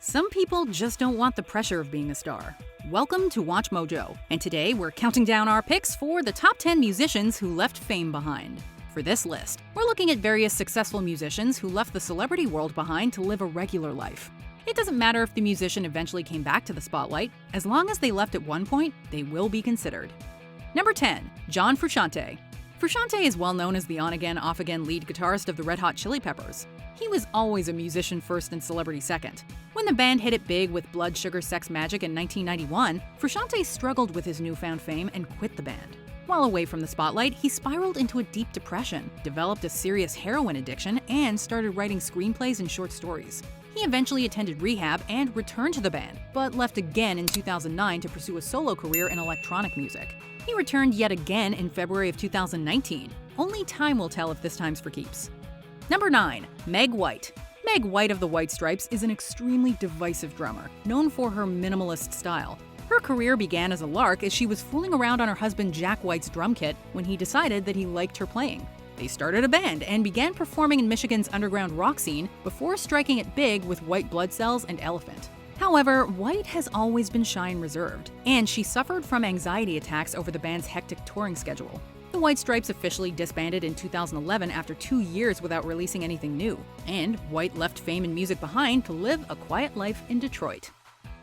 Some people just don't want the pressure of being a star. Welcome to Watch Mojo, and today we're counting down our picks for the top 10 musicians who left fame behind. For this list, we're looking at various successful musicians who left the celebrity world behind to live a regular life. It doesn't matter if the musician eventually came back to the spotlight, as long as they left at one point, they will be considered. Number 10. John Frusciante. Frusciante is well known as the on-again, off-again lead guitarist of the Red Hot Chili Peppers. He was always a musician first and celebrity second. When the band hit it big with Blood Sugar Sex Magik in 1991, Frusciante struggled with his newfound fame and quit the band. While away from the spotlight, he spiraled into a deep depression, developed a serious heroin addiction, and started writing screenplays and short stories. He eventually attended rehab and returned to the band, but left again in 2009 to pursue a solo career in electronic music. He returned yet again in February of 2019. Only time will tell if this time's for keeps. Number 9. Meg White. Meg White of the White Stripes is an extremely divisive drummer, known for her minimalist style. Her career began as a lark as she was fooling around on her husband Jack White's drum kit when he decided that he liked her playing. They started a band and began performing in Michigan's underground rock scene before striking it big with White Blood Cells and Elephant. However, White has always been shy and reserved, and she suffered from anxiety attacks over the band's hectic touring schedule. The White Stripes officially disbanded in 2011 after 2 years without releasing anything new, and White left fame and music behind to live a quiet life in Detroit.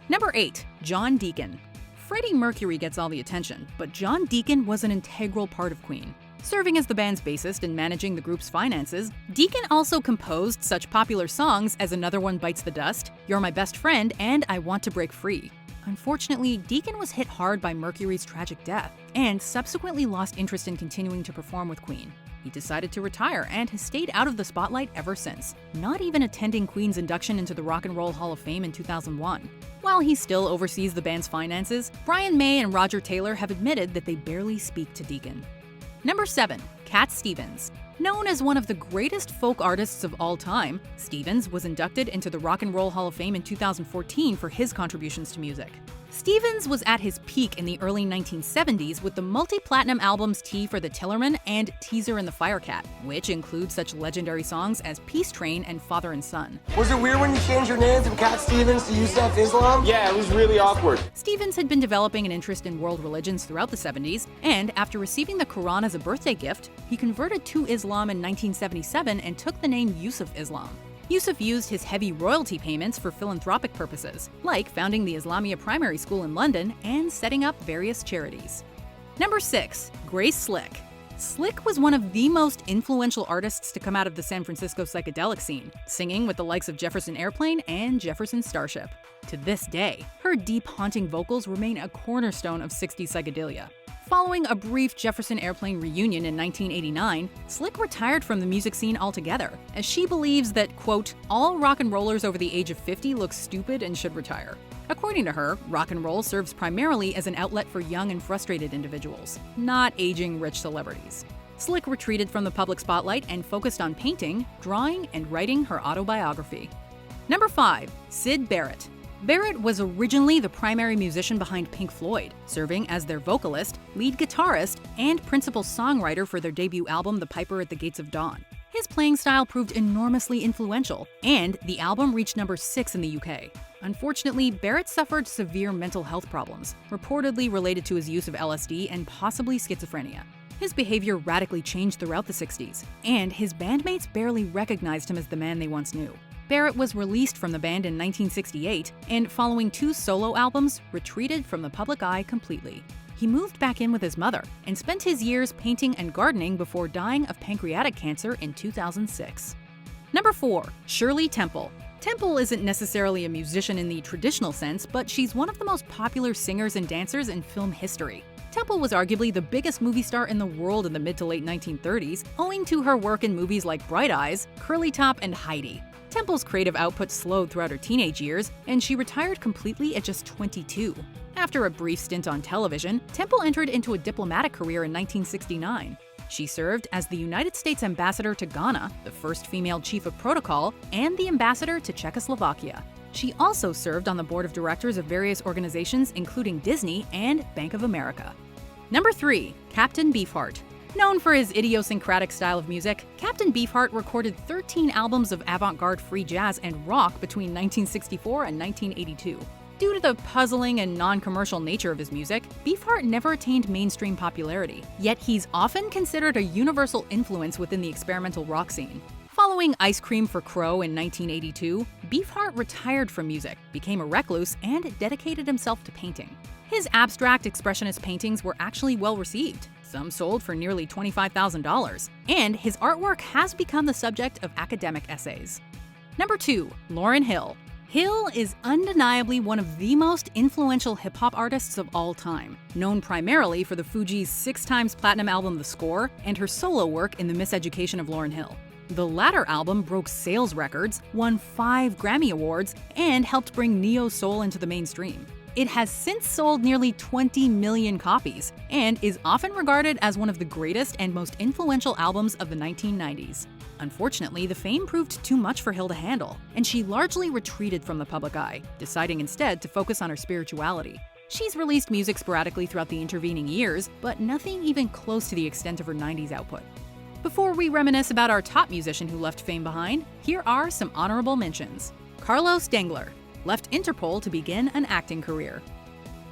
Number 8. John Deacon. Freddie Mercury gets all the attention, but John Deacon was an integral part of Queen. Serving as the band's bassist and managing the group's finances, Deacon also composed such popular songs as Another One Bites the Dust, You're My Best Friend, and I Want to Break Free. Unfortunately, Deacon was hit hard by Mercury's tragic death, and subsequently lost interest in continuing to perform with Queen. He decided to retire and has stayed out of the spotlight ever since, not even attending Queen's induction into the Rock and Roll Hall of Fame in 2001. While he still oversees the band's finances, Brian May and Roger Taylor have admitted that they barely speak to Deacon. Number 7. Cat Stevens. Known as one of the greatest folk artists of all time, Stevens was inducted into the Rock and Roll Hall of Fame in 2014 for his contributions to music. Stevens was at his peak in the early 1970s with the multi-platinum albums Tea for the Tillerman and Teaser and the Firecat, which include such legendary songs as Peace Train and Father and Son. Was it weird when you changed your name from Cat Stevens to Yusuf Islam? Yeah, it was really awkward. Stevens had been developing an interest in world religions throughout the 70s, and after receiving the Quran as a birthday gift, he converted to Islam in 1977 and took the name Yusuf Islam. Yusuf used his heavy royalty payments for philanthropic purposes, like founding the Islamia Primary School in London and setting up various charities. Number 6. Grace Slick. Slick was one of the most influential artists to come out of the San Francisco psychedelic scene, singing with the likes of Jefferson Airplane and Jefferson Starship. To this day, her deep, haunting vocals remain a cornerstone of 60s psychedelia. Following a brief Jefferson Airplane reunion in 1989, Slick retired from the music scene altogether, as she believes that, quote, all rock and rollers over the age of 50 look stupid and should retire. According to her, rock and roll serves primarily as an outlet for young and frustrated individuals, not aging rich celebrities. Slick retreated from the public spotlight and focused on painting, drawing, and writing her autobiography. Number 5. Syd Barrett. Barrett was originally the primary musician behind Pink Floyd, serving as their vocalist, lead guitarist, and principal songwriter for their debut album The Piper at the Gates of Dawn. His playing style proved enormously influential, and the album reached number 6 in the UK. Unfortunately, Barrett suffered severe mental health problems, reportedly related to his use of LSD and possibly schizophrenia. His behavior radically changed throughout the 60s, and his bandmates barely recognized him as the man they once knew. Barrett was released from the band in 1968, and following 2 solo albums, retreated from the public eye completely. He moved back in with his mother and spent his years painting and gardening before dying of pancreatic cancer in 2006. Number 4. Shirley Temple. Temple isn't necessarily a musician in the traditional sense, but she's one of the most popular singers and dancers in film history. Temple was arguably the biggest movie star in the world in the mid to late 1930s, owing to her work in movies like Bright Eyes, Curly Top, and Heidi. Temple's creative output slowed throughout her teenage years, and she retired completely at just 22. After a brief stint on television, Temple entered into a diplomatic career in 1969. She served as the United States ambassador to Ghana, the first female chief of protocol, and the ambassador to Czechoslovakia. She also served on the board of directors of various organizations including Disney and Bank of America. Number 3. Captain Beefheart. Known for his idiosyncratic style of music, Captain Beefheart recorded 13 albums of avant-garde free jazz and rock between 1964 and 1982. Due to the puzzling and non-commercial nature of his music, Beefheart never attained mainstream popularity, yet he's often considered a universal influence within the experimental rock scene. Following Ice Cream for Crow in 1982, Beefheart retired from music, became a recluse, and dedicated himself to painting. His abstract expressionist paintings were actually well received. Some sold for nearly $25,000, and his artwork has become the subject of academic essays. Number 2. Lauryn Hill. Hill is undeniably one of the most influential hip-hop artists of all time, known primarily for the Fugees' 6x platinum album The Score and her solo work in The Miseducation of Lauryn Hill. The latter album broke sales records, won 5 Grammy Awards, and helped bring neo-soul into the mainstream. It has since sold nearly 20 million copies and is often regarded as one of the greatest and most influential albums of the 1990s. Unfortunately, the fame proved too much for Hill to handle, and she largely retreated from the public eye, deciding instead to focus on her spirituality. She's released music sporadically throughout the intervening years, but nothing even close to the extent of her 90s output. Before we reminisce about our top musician who left fame behind, here are some honorable mentions. Carlos Dengler left Interpol to begin an acting career.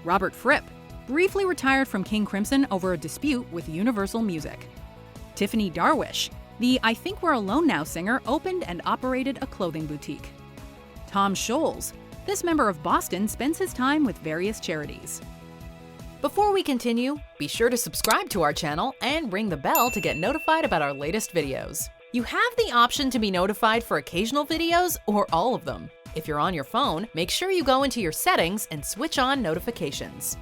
Robert Fripp briefly retired from King Crimson over a dispute with Universal Music. Tiffany Darwish, the I Think We're Alone Now singer, opened and operated a clothing boutique. Tom Scholz, this member of Boston, spends his time with various charities. Before we continue, be sure to subscribe to our channel and ring the bell to get notified about our latest videos. You have the option to be notified for occasional videos or all of them. If you're on your phone, make sure you go into your settings and switch on notifications.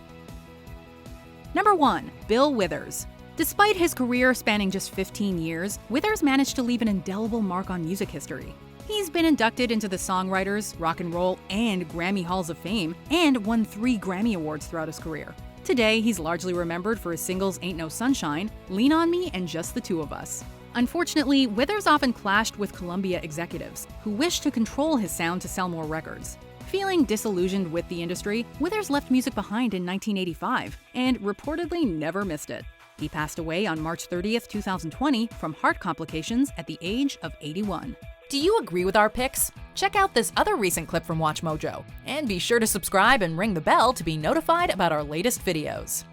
Number 1. Bill Withers. Despite his career spanning just 15 years, Withers managed to leave an indelible mark on music history. He's been inducted into the Songwriters, Rock and Roll, and Grammy Halls of Fame, and won 3 Grammy Awards throughout his career. Today, he's largely remembered for his singles Ain't No Sunshine, Lean on Me, and Just the Two of Us. Unfortunately, Withers often clashed with Columbia executives, who wished to control his sound to sell more records. Feeling disillusioned with the industry, Withers left music behind in 1985, and reportedly never missed it. He passed away on March 30th, 2020 from heart complications at the age of 81. Do you agree with our picks? Check out this other recent clip from WatchMojo, and be sure to subscribe and ring the bell to be notified about our latest videos.